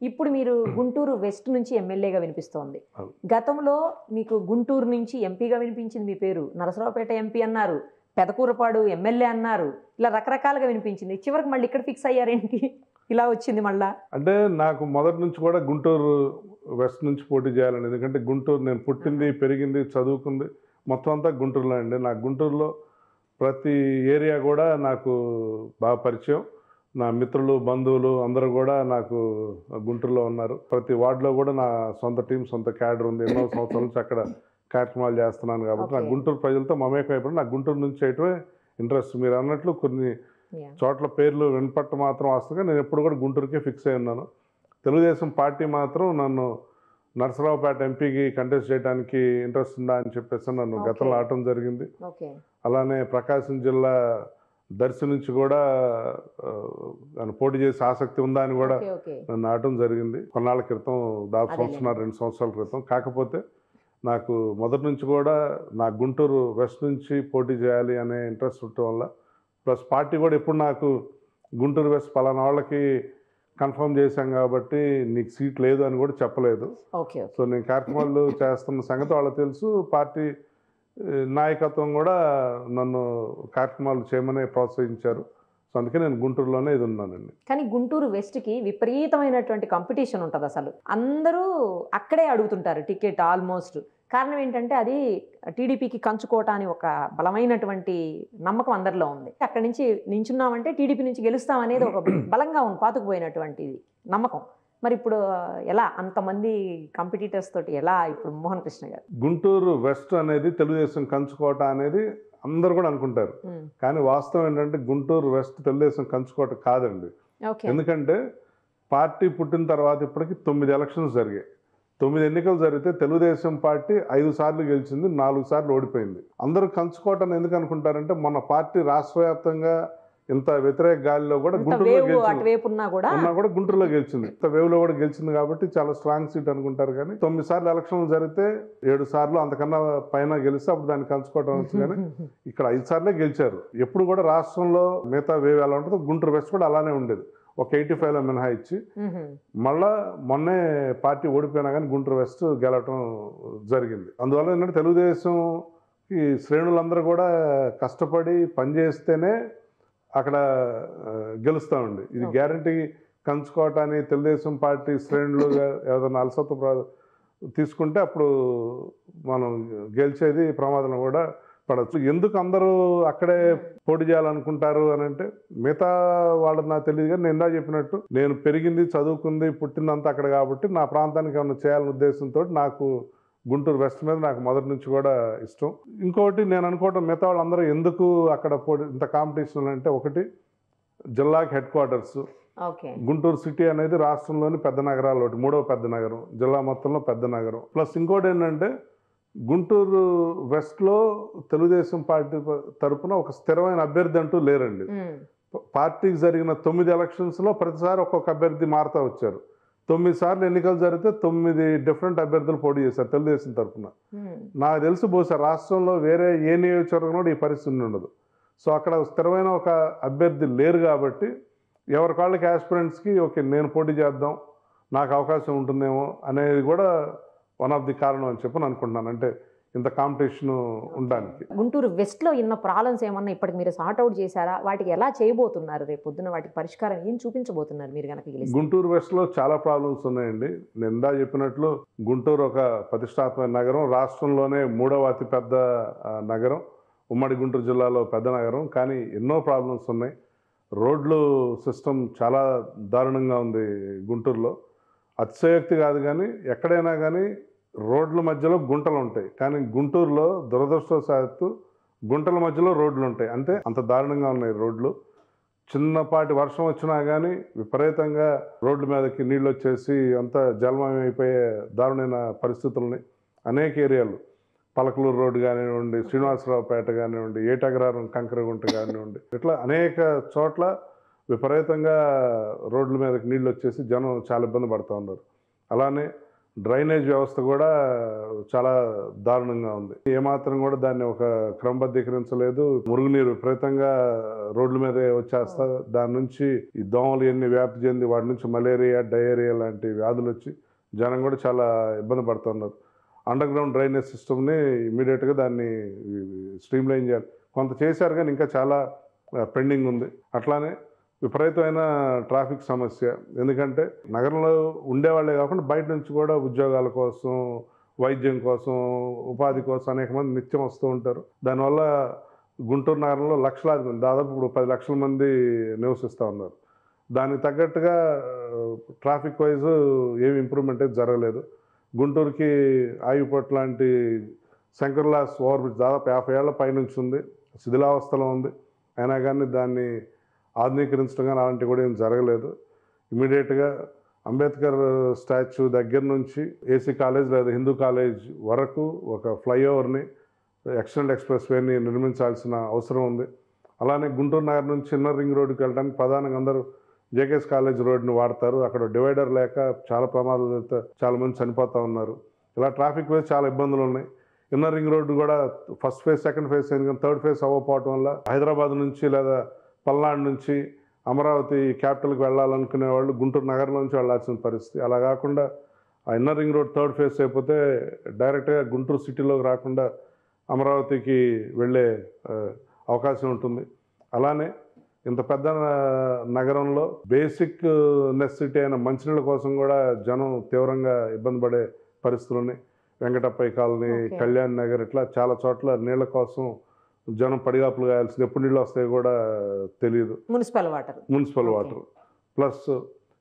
ఇప్పుడు మీరు గుంటూరు వెస్ట్ నుంచి ఎమ్మెల్యేగా వినిపిస్తోంది. అవును. గతంలో మీకు గుంటూరు నుంచి ఎంపీగా వినిపించింది మీ పేరు. నరసరావుపేట ఎంపీ అన్నారు. పెదకూరపాడు ఎమ్మెల్యే అన్నారు. ఇలా రకరకాలుగా వినిపించింది. చివరికి మళ్ళీ ఇక్కడ ఫిక్స్ అయ్యారేంటి? ఇలా వచ్చింది మళ్ళా? అంటే నాకు మొదటి నుంచి కూడా గుంటూరు వెస్ట్ నుంచి పోటీ చేయాలని. ఎందుకంటే గుంటూరు నేను పుట్టింది, పెరిగింది, చదువుకుంది మొత్తం అంతా గుంటూరులో అండి. నాకు గుంటూరులో ప్రతి ఏరియా కూడా నాకు బాగా పరిచయం. నా మిత్రులు, బంధువులు అందరూ కూడా నాకు గుంటూరులో ఉన్నారు. ప్రతి వార్డులో కూడా నా సొంత టీం, సొంత క్యాడర్ ఉంది. ఎన్నో సంవత్సరాల నుంచి అక్కడ కార్యక్రమాలు చేస్తున్నాను కాబట్టి నాకు గుంటూరు ప్రజలతో మమేకం అయిపోయి నాకు గుంటూరు నుంచి చేయటమే ఇంట్రెస్ట్. మీరు అన్నట్లు కొన్ని చోట్ల పేర్లు వినపట్ట మాత్రం వస్తుంది. నేను ఎప్పుడు కూడా గుంటూరుకే ఫిక్స్ అయి ఉన్నాను. తెలుగుదేశం పార్టీ మాత్రం నన్ను నరసరావుపేట ఎంపీకి కంటెస్ట్ చేయడానికి ఇంట్రెస్ట్ ఉందా అని చెప్పేసి నన్ను గతంలో ఆడటం జరిగింది. అలానే ప్రకాశం జిల్లా దర్శి నుంచి కూడా పోటీ చేసే ఆసక్తి ఉందా అని కూడా నన్ను ఆడటం జరిగింది కొన్నాళ్ళ క్రితం, దాదాపు సంవత్సరం 2 సంవత్సరాల క్రితం. కాకపోతే నాకు మొదటి నుంచి కూడా నా గుంటూరు వెస్ట్ నుంచి పోటీ చేయాలి అనే ఇంట్రెస్ట్ ఉండటం వల్ల, ప్లస్ పార్టీ కూడా ఎప్పుడు నాకు గుంటూరు వెస్ట్ పలానా వాళ్ళకి కన్ఫర్మ్ చేశాం కాబట్టి నీకు సీట్ లేదు అని కూడా చెప్పలేదు. సో నేను కార్యక్రమాలు చేస్తున్న సంగతి వాళ్ళకి తెలుసు. పార్టీ నాయకత్వం కూడా నన్ను కార్యక్రమాలు చేయమని ప్రోత్సహించారు. సో అందుకే నేను గుంటూరులోనే ఇది ఉన్నానండి. కానీ గుంటూరు వెస్ట్కి విపరీతమైనటువంటి కాంపిటీషన్ ఉంటుంది. అసలు అందరూ అక్కడే అడుగుతుంటారు టికెట్ ఆల్మోస్ట్. కారణం ఏంటంటే అది టీడీపీకి కంచుకోట అని ఒక బలమైనటువంటి నమ్మకం అందరిలో ఉంది. అక్కడి నుంచి నించున్నామంటే టీడీపీ నుంచి గెలుస్తాం అనేది ఒక బలంగా ఉంది, పాతుకుపోయినటువంటి నమ్మకం. మరి ఇప్పుడు ఎలా అంతమంది కాంపిటీటర్స్ తోటి ఎలా ఇప్పుడు మోహన్ కృష్ణ గారు? గుంటూరు వెస్ట్ అనేది తెలుగుదేశం కంచుకోట అనేది అందరు కూడా అనుకుంటారు. కానీ వాస్తవం ఏంటంటే గుంటూరు వెస్ట్ తెలుగుదేశం కంచుకోట కాదండి. ఎందుకంటే పార్టీ పుట్టిన తర్వాత ఇప్పటికి 9 ఎలక్షన్స్ జరిగాయి. 9 ఎన్నికలు జరిగితే తెలుగుదేశం పార్టీ 5 సార్లు గెలిచింది, 4 సార్లు ఓడిపోయింది. అందరూ కంచుకోటని ఎందుకు అనుకుంటారంటే మన పార్టీ రాష్ట్ర వ్యాప్తంగా ఇంత వ్యతిరేక గాలిలో కూడా గుంటూరులో గుంటూరులో గెలిచింది. ఇంత వేవ్లో కూడా గెలిచింది కాబట్టి చాలా స్ట్రాంగ్ సీట్ అనుకుంటారు. కానీ 9 సార్లు ఎలక్షన్లు జరిగితే 7 సార్లు అంతకన్నా పైన గెలిస్తే అప్పుడు దాన్ని కంచుకోవటం వచ్చు. కానీ ఇక్కడ 5 సార్లే గెలిచారు. ఎప్పుడు కూడా రాష్ట్రంలో మిగతా వేవ్ ఎలా ఉంటుందో గుంటూరు వెస్ట్ కూడా అలానే ఉండేది. ఒక 85లో మినహాయించి. మళ్ళా మొన్నే పార్టీ ఓడిపోయినా కానీ గుంటూరు వెస్ట్ గెలవటం జరిగింది. అందువల్ల ఏంటంటే తెలుగుదేశం ఈ శ్రేణులందరూ కూడా కష్టపడి పనిచేస్తేనే అక్కడ గెలుస్తామండి. ఇది గ్యారంటీ కంచుకోవటాన్ని తెలుగుదేశం పార్టీ శ్రేణులుగా ఏదైనా అలసత్వ తీసుకుంటే అప్పుడు మనం గెలిచేది ప్రమాదం కూడా పడవచ్చు. ఎందుకు అందరూ అక్కడే పోటీ చేయాలనుకుంటారు అని అంటే మిగతా వాళ్ళది నాకు తెలియదు. కానీ నేను ఇందా చెప్పినట్టు నేను పెరిగింది, చదువుకుంది, పుట్టిందంతా అక్కడ కాబట్టి నా ప్రాంతానికి ఏమైనా చేయాలనే ఉద్దేశంతో నాకు గుంటూరు వెస్ట్ మీద నాకు మొదటి నుంచి కూడా ఇష్టం. ఇంకోటి నేను అనుకోవటం మిగతా వాళ్ళందరూ ఎందుకు అక్కడ ఇంత కాంపిటీషన్ అంటే, ఒకటి జిల్లాకి హెడ్ క్వార్టర్స్. గుంటూరు సిటీ అనేది రాష్ట్రంలోని పెద్ద నగరాలు ఒకటి, 3వ పెద్ద నగరం, జిల్లా మొత్తంలో పెద్ద నగరం. ప్లస్ ఇంకోటి ఏంటంటే గుంటూరు వెస్ట్లో తెలుగుదేశం పార్టీ తరఫున ఒక స్థిరమైన అభ్యర్థి అంటూ లేరండి. పార్టీకి జరిగిన 9 ఎలక్షన్స్లో ప్రతిసారి ఒక్కొక్క అభ్యర్థి మారుతూ వచ్చారు. 9 సార్లు ఎన్నికలు జరిగితే 9 డిఫరెంట్ అభ్యర్థులు పోటీ చేశారు తెలుగుదేశం తరఫున. నాకు తెలుసు బహుశా రాష్ట్రంలో వేరే ఏ నియోజకవర్గంలో ఈ పరిస్థితి ఉండదు. సో అక్కడ స్థిరమైన ఒక అభ్యర్థి లేరు కాబట్టి ఎవరికాళ్ళకి యాస్పిరెంట్స్కి ఓకే నేను పోటీ చేద్దాం, నాకు అవకాశం ఉంటుందేమో అనేది కూడా వన్ ఆఫ్ ది కారణం అని చెప్పి అనుకుంటున్నాను. అంటే ఇంత కాంపిటీషన్ ఉండడానికి. గుంటూరు వెస్ట్లో ఉన్న ప్రాబ్లమ్స్ ఏమన్నా ఇప్పటికి మీరు సార్ట్అవుట్ చేశారా? వాటికి ఎలా చేయబోతున్నారు? రేపు పొద్దున వాటికి పరిష్కారం ఏం చూపించబోతున్నారు మీరు కనుక గెలిస్తే? గుంటూరు వెస్ట్లో చాలా ప్రాబ్లమ్స్ ఉన్నాయండి. నేను ఇందా చెప్పినట్లు గుంటూరు ఒక ప్రతిష్టాత్మక నగరం, రాష్ట్రంలోనే 3వ అతిపెద్ద నగరం, ఉమ్మడి గుంటూరు జిల్లాలో పెద్ద నగరం. కానీ ఎన్నో ప్రాబ్లమ్స్ ఉన్నాయి. రోడ్లు సిస్టమ్ చాలా దారుణంగా ఉంది గుంటూరులో. అతిశయోక్తి కాదు కానీ ఎక్కడైనా కానీ రోడ్ల మధ్యలో గుంటలు ఉంటాయి. కానీ గుంటూరులో దురదృష్టవశాత్తు గుంటల మధ్యలో రోడ్లు ఉంటాయి. అంటే అంత దారుణంగా ఉన్నాయి రోడ్లు. చిన్నపాటి వర్షం వచ్చినా కానీ విపరీతంగా రోడ్ల మీదకి నీళ్ళు వచ్చేసి అంతా జలమయం అయిపోయే దారుణమైన పరిస్థితులని అనేక ఏరియాలు, పలకలూరు రోడ్డు కానివ్వండి, శ్రీనివాసరావుపేట కానివ్వండి, ఏటగ్రహారం కంకరగుంట కానివ్వండి, ఇట్లా అనేక చోట్ల విపరీతంగా రోడ్ల మీదకి నీళ్ళు వచ్చేసి జనం చాలా ఇబ్బంది పడుతూ ఉన్నారు. అలానే డ్రైనేజ్ వ్యవస్థ కూడా చాలా దారుణంగా ఉంది. ఏమాత్రం కూడా దాన్ని ఒక క్రమబద్ధీకరించలేదు. మురుగునీరు విపరీతంగా రోడ్ల మీద వచ్చేస్తా దాని నుంచి ఈ దోమలు ఎన్ని వ్యాప్తి చెంది వాటి నుంచి మలేరియా, డయేరియా లాంటి వ్యాధులు వచ్చి జనం కూడా చాలా ఇబ్బంది పడుతున్నారు. అండర్ గ్రౌండ్ డ్రైనేజ్ సిస్టమ్ని ఇమీడియట్గా దాన్ని స్ట్రీమ్లైన్ చేయాలి. కొంత చేశారు కానీ ఇంకా చాలా పెండింగ్ ఉంది. అట్లానే విపరీతమైన ట్రాఫిక్ సమస్య. ఎందుకంటే నగరంలో ఉండేవాళ్ళే కాకుండా బయట నుంచి కూడా ఉద్యోగాల కోసం, వైద్యం కోసం, ఉపాధి కోసం అనేక మంది నిత్యం వస్తూ ఉంటారు. దానివల్ల గుంటూరు నగరంలో లక్షలాది మంది, దాదాపు ఇప్పుడు 10 లక్షల మంది నివసిస్తూ ఉన్నారు. దానికి తగ్గట్టుగా ట్రాఫిక్ వైజ్ ఏమి ఇంప్రూవ్మెంట్ అయితే జరగలేదు. గుంటూరుకి ఆగిపోట్ లాంటి శంకర్లాస్ ఓవర్ బ్రిడ్జ్ దాదాపు 50 ఏళ్ల పైనుంచి ఉంది, శిథిలావస్థలో ఉంది. అయినా కానీ దాన్ని ఆధునీకరించడం కానీ అలాంటివి కూడా ఏం జరగలేదు. ఇమీడియట్గా అంబేద్కర్ స్టాచ్యూ దగ్గర నుంచి ఏసీ కాలేజ్ లేదా హిందూ కాలేజ్ వరకు ఒక ఫ్లైఓవర్ని, ఎక్స్టెండ్ ఎక్స్ప్రెస్ వేని నిర్మించాల్సిన అవసరం ఉంది. అలానే గుంటూరు నగర్ నుంచి ఇన్నర్ రింగ్ రోడ్డుకి వెళ్ళడానికి ప్రధానంగా అందరూ జేకేఎస్ కాలేజ్ రోడ్ని వాడతారు. అక్కడ డివైడర్ లేక చాలా ప్రమాదాలు జరుగుతాయి, చాలామంది చనిపోతూ ఉన్నారు. ఇలా ట్రాఫిక్ వేస్ చాలా ఇబ్బందులు ఉన్నాయి. ఇన్నర్ రింగ్ రోడ్డు కూడా ఫస్ట్ ఫేజ్, సెకండ్ ఫేజ్ అయింది కానీ థర్డ్ ఫేజ్ అవ్వకపోవటం వల్ల హైదరాబాద్ నుంచి లేదా పల్నాడు నుంచి అమరావతి క్యాపిటల్కి వెళ్ళాలనుకునే వాళ్ళు గుంటూరు నగరం నుంచి వెళ్ళాల్సిన పరిస్థితి. అలా కాకుండా ఆ inner ring road third phase అయిపోతే డైరెక్ట్గా గుంటూరు సిటీలోకి రాకుండా అమరావతికి వెళ్ళే అవకాశం ఉంటుంది. అలానే ఇంత పెద్ద నగరంలో బేసిక్ నెసెసిటీ అయిన మంచినీళ్ళ కోసం కూడా జనం తీవ్రంగా ఇబ్బంది పడే పరిస్థితులు ఉన్నాయి. వెంకటప్పయ్య కాలనీ, కళ్యాణ్ నగర్ ఇట్లా చాలా చోట్ల నీళ్ళ కోసం జనం పడిగాపులు కాయాల్సింది. ఎప్పుడు నీళ్ళు వస్తాయో కూడా తెలియదు. మున్సిపల్ వాటర్ ప్లస్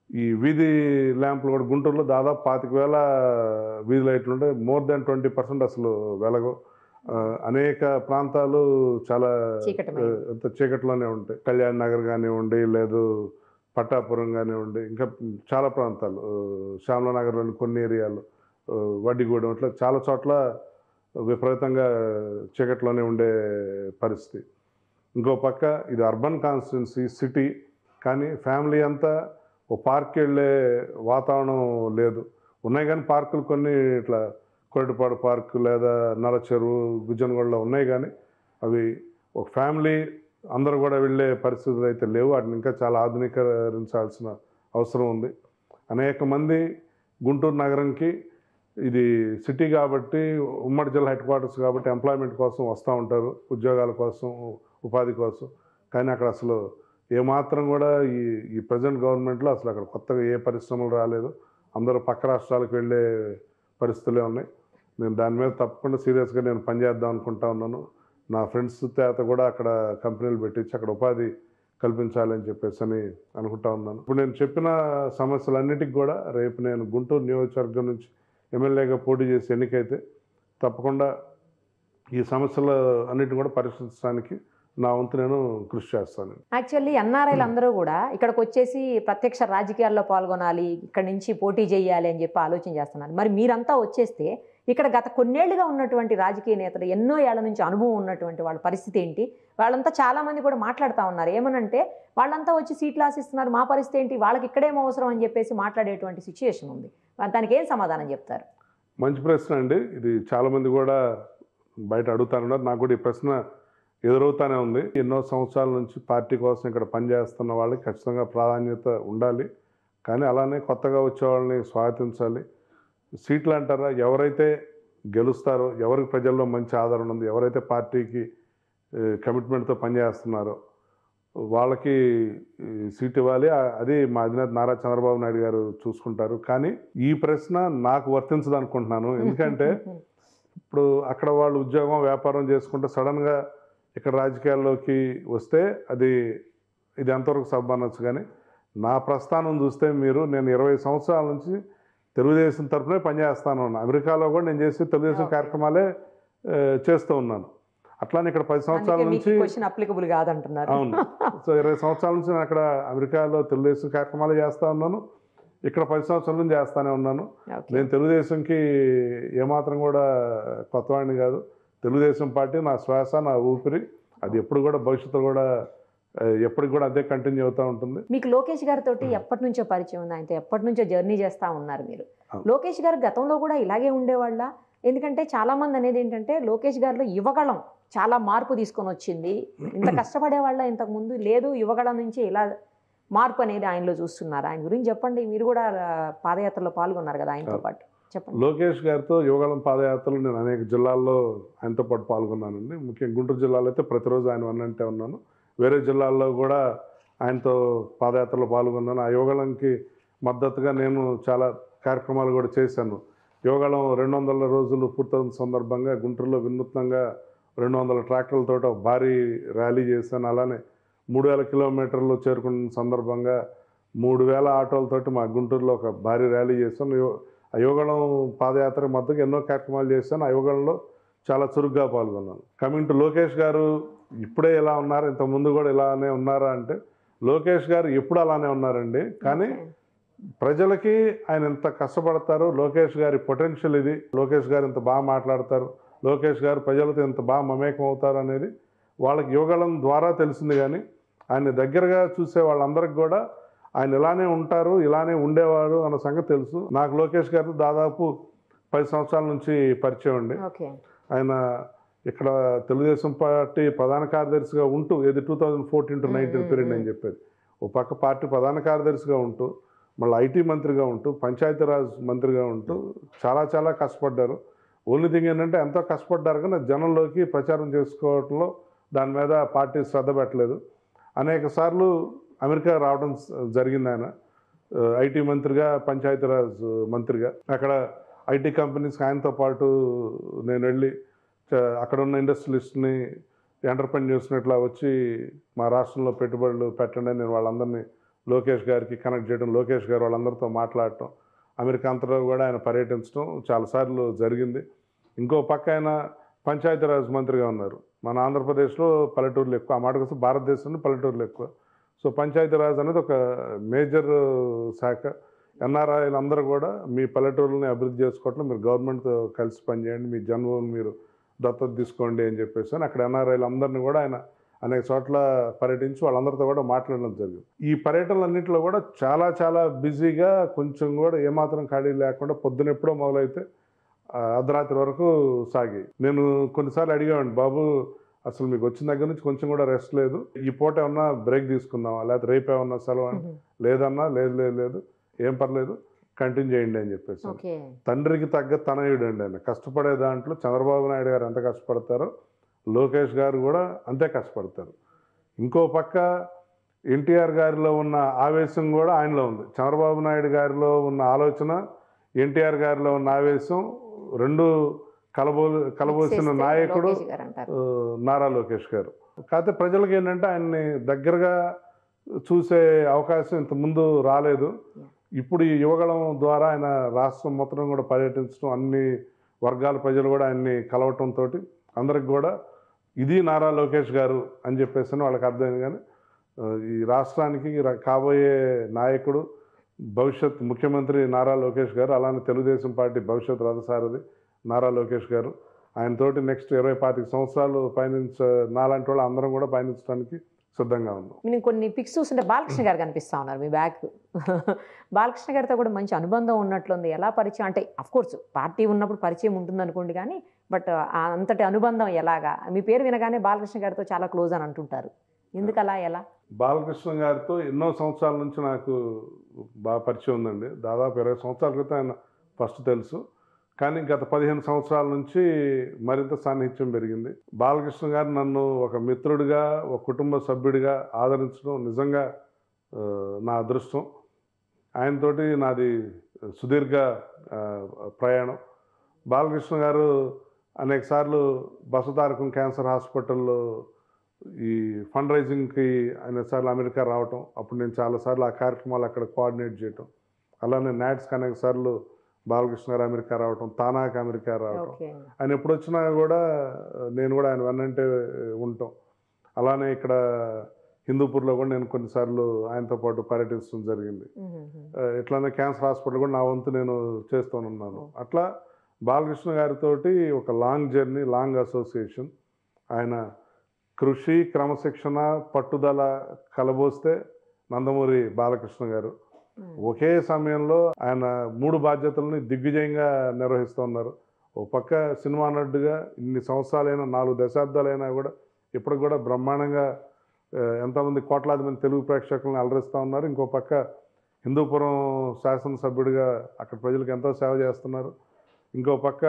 ఈ వీధి ల్యాంపులు కూడా గుంటూరులో దాదాపు 25,000 వీధి లైట్లు ఉంటాయి. మోర్ దాన్ 20% అసలు వెలగవు. అనేక ప్రాంతాలు చాలా చీకట్లోనే ఉంటాయి. కళ్యాణ్ నగర్ కానివ్వండి, లేదు పట్టాపురం కానివ్వండి, ఇంకా చాలా ప్రాంతాలు, శ్యామలానగర్లోని కొన్ని ఏరియాలు, వడ్డిగూడెం, ఇట్లా చాలా చోట్ల విపరీతంగా చీకట్లోనే ఉండే పరిస్థితి. ఇంకో పక్క ఇది అర్బన్ కాన్స్టిట్యున్సీ, సిటీ, కానీ ఫ్యామిలీ అంతా ఓ పార్క్ వెళ్ళే వాతావరణం లేదు. ఉన్నాయి కానీ పార్కులు కొన్ని ఇట్లా కొరటిపాడు పార్కు లేదా నల్లచెరువు, గుజ్జనగూడలో ఉన్నాయి కానీ అవి ఒక ఫ్యామిలీ అందరూ కూడా వెళ్ళే పరిస్థితులు అయితే లేవు. వాటిని ఇంకా చాలా ఆధునీకరించాల్సిన అవసరం ఉంది. అనేక మంది గుంటూరు నగరంకి ఇది సిటీ కాబట్టి, ఉమ్మడి జిల్లా హెడ్ క్వార్టర్స్ కాబట్టి ఎంప్లాయ్మెంట్ కోసం వస్తూ ఉంటారు, ఉద్యోగాల కోసం, ఉపాధి కోసం. కానీ అక్కడ అసలు ఏమాత్రం కూడా ఈ ప్రజెంట్ గవర్నమెంట్లో అసలు అక్కడ కొత్తగా ఏ పరిశ్రమలు రాలేదు. అందరూ పక్క రాష్ట్రాలకు వెళ్ళే పరిస్థితులే ఉన్నాయి. నేను దాని మీద తప్పకుండా సీరియస్గా నేను పనిచేద్దాం అనుకుంటా ఉన్నాను. నా ఫ్రెండ్స్ చేత కూడా అక్కడ కంపెనీలు పెట్టించి అక్కడ ఉపాధి కల్పించాలని చెప్పేసి అని అనుకుంటా ఉన్నాను. ఇప్పుడు నేను చెప్పిన సమస్యలన్నిటికీ కూడా రేపు నేను గుంటూరు నియోజకవర్గం నుంచి ఎమ్మెల్యేగా పోటీ చేసి ఎన్నికైతే తప్పకుండా ఈ సమస్యలు అన్నిటిని కూడా పరిష్కరించడానికి నా వంతు నేను కృషి చేస్తాను. యాక్చువల్లీ ఎన్ఆర్ఐలు అందరూ కూడా ఇక్కడికి వచ్చేసి ప్రత్యక్ష రాజకీయాల్లో పాల్గొనాలి, ఇక్కడ నుంచి పోటీ చేయాలి అని చెప్పి ఆలోచన చేస్తున్నారు. మరి మీరంతా వచ్చేస్తే ఇక్కడ గత కొన్నేళ్లుగా ఉన్నటువంటి రాజకీయ నేతలు, ఎన్నో ఏళ్ల నుంచి అనుభవం ఉన్నటువంటి వాళ్ళ పరిస్థితి ఏంటి? వాళ్ళంతా చాలామంది కూడా మాట్లాడుతూ ఉన్నారు. ఏమనంటే వాళ్ళంతా వచ్చి సీట్లు ఆశిస్తున్నారు, మా పరిస్థితి ఏంటి, వాళ్ళకి ఇక్కడేమో అవసరం అని చెప్పేసి మాట్లాడేటువంటి సిచ్యుయేషన్ ఉంది. దానికి ఏం సమాధానం చెప్తారు? మంచి ప్రశ్న అండి. ఇది చాలామంది కూడా బయట అడుగుతారన్నారు. నాకు కూడా ఈ ప్రశ్న ఎదురవుతానే ఉంది. ఎన్నో సంవత్సరాల నుంచి పార్టీ కోసం ఇక్కడ పనిచేస్తున్న వాళ్ళకి ఖచ్చితంగా ప్రాధాన్యత ఉండాలి. కానీ అలానే కొత్తగా వచ్చే వాళ్ళని స్వాగతించాలి. సీట్లు అంటారా, ఎవరైతే గెలుస్తారో, ఎవరికి ప్రజల్లో మంచి ఆదరణ ఉంది, ఎవరైతే పార్టీకి కమిట్మెంట్తో పనిచేస్తున్నారో వాళ్ళకి సీట్ ఇవ్వాలి. అది మా అధినేత నారా చంద్రబాబు నాయుడు గారు చూసుకుంటారు. కానీ ఈ ప్రశ్న నాకు వర్తించదు అనుకుంటున్నాను. ఎందుకంటే ఇప్పుడు అక్కడ వాళ్ళు ఉద్యోగం, వ్యాపారం చేసుకుంటే సడన్గా ఇక్కడ రాజకీయాల్లోకి వస్తే ఇది ఎంతవరకు సబ్బనొచ్చు. కానీ నా ప్రస్థానం చూస్తే నేను 20 సంవత్సరాల నుంచి తెలుగుదేశం తరఫునే పనిచేస్తాను. అమెరికాలో కూడా నేను చేసి తెలుగుదేశం కార్యక్రమాలే చేస్తూ ఉన్నాను. అట్లానే ఇక్కడ 10 సంవత్సరాల నుంచి అప్లికబుల్ కాదంటున్నారు. అవును. సో 20 సంవత్సరాల నుంచి నేను అక్కడ అమెరికాలో తెలుగుదేశం కార్యక్రమాలు చేస్తూ ఉన్నాను. ఇక్కడ 10 సంవత్సరాల నుంచి చేస్తూనే ఉన్నాను. నేను తెలుగుదేశంకి ఏమాత్రం కూడా కొత్తవాడిని కాదు. తెలుగుదేశం పార్టీ నా శ్వాస, నా ఊపిరి. అది ఎప్పుడు కూడా భవిష్యత్తులో కూడా ఎప్పటికి కూడా అదే కంటిన్యూ అవుతూ ఉంటుంది. మీకు లోకేష్ గారితో ఎప్పటి నుంచో పరిచయం ఉంది, ఆయనతో ఎప్పటి నుంచో జర్నీ చేస్తూ ఉన్నారు మీరు. లోకేష్ గారు గతంలో కూడా ఇలాగే ఉండేవాళ్ళ? ఎందుకంటే చాలామంది అనేది ఏంటంటే లోకేష్ గారిలో యువగళం చాలా మార్పు తీసుకొని వచ్చింది, ఇంత కష్టపడేవాళ్ళ ఇంతకుముందు లేదు, యువగళం నుంచి ఇలా మార్పు అనేది ఆయనలో చూస్తున్నారు. ఆయన గురించి చెప్పండి. మీరు కూడా పాదయాత్రలో పాల్గొన్నారు కదా ఆయనతో పాటు, చెప్పండి. లోకేష్ గారితో యువగళం పాదయాత్రలు నేను అనేక జిల్లాల్లో ఆయనతో పాటు పాల్గొన్నానండి. ముఖ్యంగా గుంటూరు జిల్లాలో అయితే ప్రతిరోజు ఆయన వన్నంటే ఉన్నాను. వేరే జిల్లాల్లో కూడా ఆయనతో పాదయాత్రలో పాల్గొన్నాను. ఆ యువగళంకి మద్దతుగా నేను చాలా కార్యక్రమాలు కూడా చేశాను. యువగళం 200 రోజులు పూర్తయిన సందర్భంగా గుంటూరులో వినూత్నంగా 200 ట్రాక్టర్లతో భారీ ర్యాలీ చేశాను. అలానే 3000 కిలోమీటర్లు చేరుకున్న సందర్భంగా 3000 ఆటోలతోటి మా గుంటూరులో ఒక భారీ ర్యాలీ చేశాను. ఆ యువగళం పాదయాత్ర మద్దతుగా ఎన్నో కార్యక్రమాలు చేశాను. ఆ యువగళంలో చాలా చురుగ్గా పాల్గొన్నాను. కమింగ్ టు లోకేష్ గారు ఇప్పుడే ఇలా ఉన్నారు, ఇంతకుముందు కూడా ఇలానే ఉన్నారా అంటే, లోకేష్ గారు ఎప్పుడు అలానే ఉన్నారండి. కానీ ప్రజలకి ఆయన ఎంత కష్టపడతారు, లోకేష్ గారి పొటెన్షియల్ ఇది, లోకేష్ గారు ఇంత బాగా మాట్లాడతారు, లోకేష్ గారు ప్రజలతో ఇంత బాగా మమేకం అవుతారు అనేది వాళ్ళకి యువగళం ద్వారా తెలిసింది. కానీ ఆయన దగ్గరగా చూసే వాళ్ళందరికీ కూడా ఆయన ఇలానే ఉంటారు, ఇలానే ఉండేవారు అన్న సంగతి తెలుసు. నాకు లోకేష్ గారు దాదాపు 10 సంవత్సరాల నుంచి పరిచయం అండి. ఆయన ఇక్కడ తెలుగుదేశం పార్టీ ప్రధాన కార్యదర్శిగా ఉంటూ, ఏది 2014 to 19 పీరియడ్ అని చెప్పేది, ఓ పక్క పార్టీ ప్రధాన కార్యదర్శిగా ఉంటూ, మళ్ళీ ఐటీ మంత్రిగా ఉంటూ, పంచాయతీరాజ్ మంత్రిగా ఉంటూ చాలా చాలా కష్టపడ్డారు. ఓన్లీ థింగ్ ఏంటంటే ఎంతో కష్టపడ్డారు కానీ జనంలోకి ప్రచారం చేసుకోవడంలో దాని మీద పార్టీ శ్రద్ధ పెట్టలేదు. అనేక సార్లు అమెరికా రావడం జరిగింది ఆయన, ఐటీ మంత్రిగా, పంచాయతీరాజ్ మంత్రిగా. అక్కడ ఐటీ కంపెనీస్కి ఆయనతో పాటు నేను వెళ్ళి అక్కడ ఉన్న ఇండస్ట్రియలిస్ట్ని ఎంటర్ప్రెన్యూర్స్ని ఇట్లా వచ్చి మా రాష్ట్రంలో పెట్టుబడులు పెట్టండి నేను వాళ్ళందరినీ లోకేష్ గారికి కనెక్ట్ చేయడం, లోకేష్ గారు వాళ్ళందరితో మాట్లాడటం, అమెరికా అంతలో కూడా ఆయన పర్యటించడం చాలాసార్లు జరిగింది. ఇంకో పక్క ఆయన పంచాయతీరాజ్ మంత్రిగా ఉన్నారు. మన ఆంధ్రప్రదేశ్లో పల్లెటూర్లు ఎక్కువ, ఆ మాటకు వస్తే భారతదేశంలో పల్లెటూర్లు ఎక్కువ. సో పంచాయతీరాజ్ అనేది ఒక మేజర్ శాఖ. ఎన్ఆర్ఐలు అందరూ కూడా మీ పల్లెటూరుని అభివృద్ధి చేసుకోవట్లో మీరు గవర్నమెంట్తో కలిసి పనిచేయండి, మీ జన్మభూమిని మీరు దత్తత తీసుకోండి అని చెప్పేసి అక్కడ ఎన్ఆర్ఐలు అందరినీ కూడా ఆయన అనేక చోట్ల పర్యటించి వాళ్ళందరితో కూడా మాట్లాడడం జరిగింది. ఈ పర్యటనలన్నింటిలో కూడా చాలా చాలా బిజీగా, కొంచెం కూడా ఏమాత్రం ఖాళీ లేకుండా పొద్దునెప్పుడో మొదలైతే అర్ధరాత్రి వరకు సాగి. నేను కొన్నిసార్లు అడిగామండి, బాబు అసలు మీకు వచ్చిన దగ్గర నుంచి కొంచెం కూడా రెస్ట్ లేదు, ఈ పూట ఏమన్నా బ్రేక్ తీసుకుందామా, లేకపోతే రేపు ఏమన్నా సెలవు అంటే, లేదన్నా లేదు లేదు లేదు ఏం పర్లేదు కంటిన్యూ చేయండి అని చెప్పేసి. తండ్రికి తగ్గ తనయుడు అండి ఆయన. కష్టపడే దాంట్లో చంద్రబాబు నాయుడు గారు ఎంత కష్టపడతారో లోకేష్ గారు కూడా అంతే కష్టపడతారు. ఇంకో పక్క ఎన్టీఆర్ గారిలో ఉన్న ఆవేశం కూడా ఆయనలో ఉంది. చంద్రబాబు నాయుడు గారిలో ఉన్న ఆలోచన, ఎన్టీఆర్ గారిలో ఉన్న ఆవేశం రెండు కలబోసిన నాయకుడు నారా లోకేష్ గారు. కాకపోతే ప్రజలకు ఏంటంటే ఆయన్ని దగ్గరగా చూసే అవకాశం ఇంతకుముందు రాలేదు. ఇప్పుడు ఈ యువగళం ద్వారా ఆయన రాష్ట్రం మొత్తం కూడా పర్యటించడం, అన్ని వర్గాల ప్రజలు కూడా ఆయన్ని కలవటంతో అందరికి కూడా ఇది నారా లోకేష్ గారు అని చెప్పేసి వాళ్ళకి అర్థమైంది. కానీ ఈ రాష్ట్రానికి కాబోయే నాయకుడు, భవిష్యత్ ముఖ్యమంత్రి నారా లోకేష్ గారు, అలానే తెలుగుదేశం పార్టీ భవిష్యత్ రథసారథి నారా లోకేష్ గారు. ఆయనతోటి నెక్స్ట్ 20-25 సంవత్సరాలు నాలాంటి వాళ్ళు అందరం కూడా పయనించడానికి సిద్ధంగా ఉన్నాం. నేను కొన్ని పిక్స్ చూస్తుంటే బాలకృష్ణ గారు కనిపిస్తూ ఉన్నారు మీ బ్యాక్. బాలకృష్ణ గారితో కూడా మంచి అనుబంధం ఉన్నట్లుంది. ఎలా పరిచయం అంటే అఫ్కోర్స్ పార్టీ ఉన్నప్పుడు పరిచయం ఉంటుంది అనుకోండి, కానీ బట్ అంతటి అనుబంధం ఎలాగా? మీ పేరు వినగానే బాలకృష్ణ గారితో చాలా క్లోజ్ అని అంటుంటారు, ఎందుకు అలా, ఎలా? బాలకృష్ణ గారితో ఎన్నో సంవత్సరాల నుంచి నాకు బాగా పరిచయం ఉందండి. దాదాపు 20 సంవత్సరాల క్రితం ఆయన ఫస్ట్ తెలుసు, కానీ గత 15 సంవత్సరాల నుంచి మరింత సాన్నిహిత్యం పెరిగింది. బాలకృష్ణ గారు నన్ను ఒక మిత్రుడిగా, ఒక కుటుంబ సభ్యుడిగా ఆదరించడం నిజంగా నా అదృష్టం. ఆయనతోటి నాది సుదీర్ఘ ప్రయాణం. బాలకృష్ణ గారు అనేక సార్లు బసవతారకం క్యాన్సర్ హాస్పిటల్లో ఈ ఫండ్ రైజింగ్కి అనేకసార్లు అమెరికా రావటం, అప్పుడు నేను చాలాసార్లు ఆ కార్యక్రమాలు అక్కడ కోఆర్డినేట్ చేయటం, అలానే నాట్స్కి అనేక సార్లు బాలకృష్ణ గారు అమెరికా రావటం, తానాకి అమెరికా రావటం, ఆయన ఎప్పుడు వచ్చినా కూడా నేను కూడా ఆయన వెన్నంటే ఉంటాం. అలానే ఇక్కడ హిందూపూర్లో కూడా నేను కొన్నిసార్లు ఆయనతో పాటు పర్యటించడం జరిగింది. ఇట్లానే క్యాన్సర్ హాస్పిటల్ కూడా నా వంతు నేను చేస్తూనున్నాను. అట్లా బాలకృష్ణ గారితో ఒక లాంగ్ జర్నీ, లాంగ్ అసోసియేషన్. ఆయన కృషి, క్రమశిక్షణ, పట్టుదల కలబోస్తే నందమూరి బాలకృష్ణ గారు. ఒకే సమయంలో ఆయన 3 బాధ్యతలని దిగ్విజయంగా నిర్వహిస్తున్నారు. ఓ పక్క సినిమా నటుడుగా ఇన్ని సంవత్సరాలైనా 4 దశాబ్దాలైనా కూడా ఇప్పటికి కూడా బ్రహ్మాండంగా ఎంతమంది కోట్లాది మంది తెలుగు ప్రేక్షకులను అలరిస్తూ ఉన్నారు. ఇంకో పక్క హిందూపురం శాసనసభ్యుడిగా అక్కడ ప్రజలకు ఎంతో సేవ చేస్తున్నారు. ఇంకో పక్క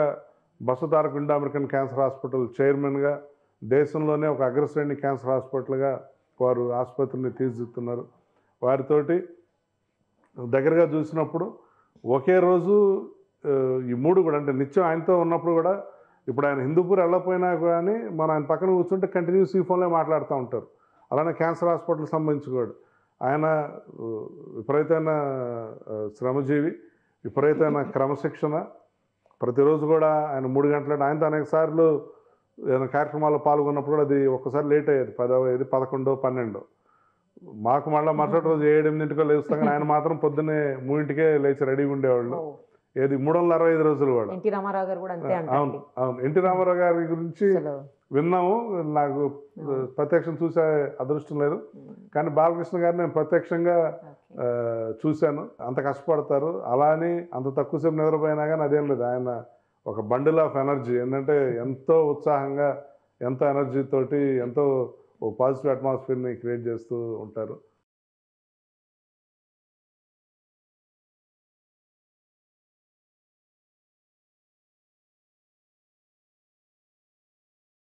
Basavataraka Indo American cancer hospital చైర్మన్గా దేశంలోనే ఒక అగ్రశ్రేణి క్యాన్సర్ హాస్పిటల్గా వారు ఆసుపత్రిని తీర్చిదిద్దుతున్నారు. వారితోటి దగ్గరగా చూసినప్పుడు ఒకే రోజు ఈ 3 కూడా అంటే నిత్యం ఆయనతో ఉన్నప్పుడు కూడా ఇప్పుడు ఆయన హిందూపూర్ వెళ్ళకపోయినా కానీ మనం ఆయన పక్కన కూర్చుంటే కంటిన్యూస్ ఈ ఫోన్లో మాట్లాడుతూ ఉంటారు. అలానే క్యాన్సర్ హాస్పిటల్ సంబంధించి కూడా ఆయన విపరీతమైన శ్రమజీవి, విపరీతమైన క్రమశిక్షణ. ప్రతిరోజు కూడా ఆయన 3 గంటల ఆయనతో అనేక సార్లు ఏదైనా కార్యక్రమాల్లో పాల్గొన్నప్పుడు కూడా అది ఒక్కసారి లేట్ అయ్యేది, 10 అయ్యేది, 11, 12. మాకు మళ్ళీ మరుసటి రోజు 7, 8 లేస్తాం, కానీ ఆయన మాత్రం పొద్దున్నే 3కే లేచి రెడీగా ఉండేవాళ్ళు. ఏది 365 రోజులు కూడా. ఎన్టీ రామారావు గారు కూడా అంతే. అవును అవును, ఎన్టీ రామారావు గారి గురించి విన్నాము, నాకు ప్రత్యక్షం చూసే అదృష్టం లేదు, కానీ బాలకృష్ణ గారిని నేను ప్రత్యక్షంగా చూశాను. అంత కష్టపడతారు, అలా అని అంత తక్కువసేపు నిద్రపోయినా కానీ అదేం లేదు. ఆయన ఒక బండిల్ ఆఫ్ ఎనర్జీ, ఏంటంటే ఎంతో ఉత్సాహంగా, ఎంతో ఎనర్జీ తోటి, ఎంతో పాజిటివ్ అట్మాస్ఫియర్ని క్రియేట్ చేస్తూ ఉంటారు.